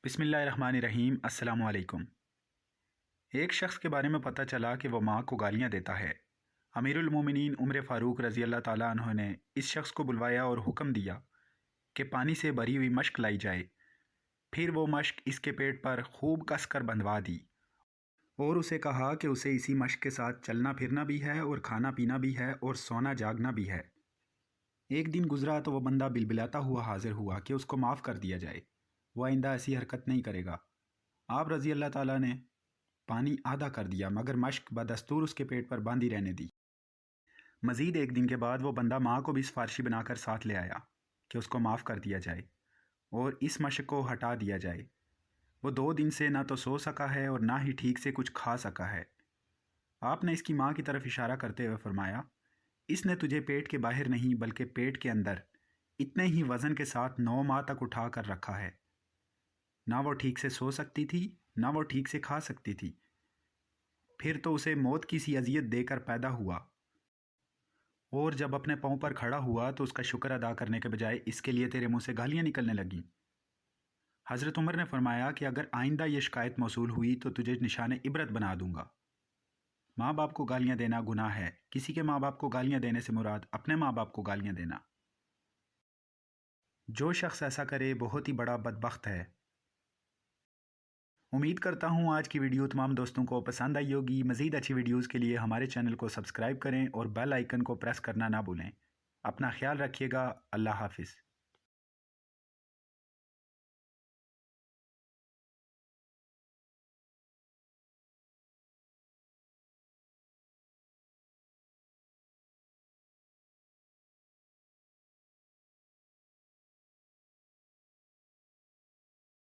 बिस्मिल्लाहिर्रहमानिर्रहीम। अस्सलामु अलैकुम। एक शख्स के बारे में पता चला कि वो माँ को गालियाँ देता है। अमीरुल मोमिनीन उमर फ़ारूक रज़ी अल्लाह ताला अन्हु ने इस शख्स को बुलवाया और हुक्म दिया कि पानी से भरी हुई मश्क लाई जाए। फिर वो मश्क इसके पेट पर खूब कस कर बंधवा दी और उसे कहा कि उसे इसी मश्क के साथ चलना फिरना भी है और खाना पीना भी है और सोना जागना भी है। एक दिन गुजरा तो वह बंदा बिलबिलाता हुआ हाजिर हुआ कि उसको माफ़ कर दिया जाए, वह आइंदा ऐसी हरकत नहीं करेगा। आप रज़ी अल्लाह ताला ने पानी आधा कर दिया मगर मश्क बदस्तूर उसके पेट पर बांधी रहने दी। मज़ीद एक दिन के बाद वो बंदा माँ को भी सिफारशी बनाकर साथ ले आया कि उसको माफ़ कर दिया जाए और इस मश्क को हटा दिया जाए। वो 2 दिन से ना तो सो सका है और ना ही ठीक से कुछ खा सका है। आपने इसकी माँ की तरफ इशारा करते हुए फरमाया, इसने तुझे पेट के बाहर नहीं बल्कि पेट के अंदर इतने ही वज़न के साथ 9 माह तक उठा कर रखा है। ना वो ठीक से सो सकती थी, ना वो ठीक से खा सकती थी। फिर तो उसे मौत की सी अजियत देकर पैदा हुआ और जब अपने पाँव पर खड़ा हुआ तो उसका शुक्र अदा करने के बजाय इसके लिए तेरे मुंह से गालियाँ निकलने लगीं। हज़रत उमर ने फरमाया कि अगर आइंदा ये शिकायत मौसूल हुई तो तुझे निशान इबरत बना दूंगा। माँ बाप को गालियाँ देना गुनाह है। किसी के माँ बाप को गालियाँ देने से मुराद अपने माँ बाप को गालियाँ देना। जो शख्स ऐसा करे बहुत ही बड़ा बदबख्त है। उम्मीद करता हूँ आज की वीडियो तमाम दोस्तों को पसंद आई होगी। मज़ीद अच्छी वीडियोज़ के लिए हमारे चैनल को सब्सक्राइब करें और बेल आइकन को प्रेस करना ना भूलें। अपना ख्याल रखिएगा। अल्लाह हाफ़िज़।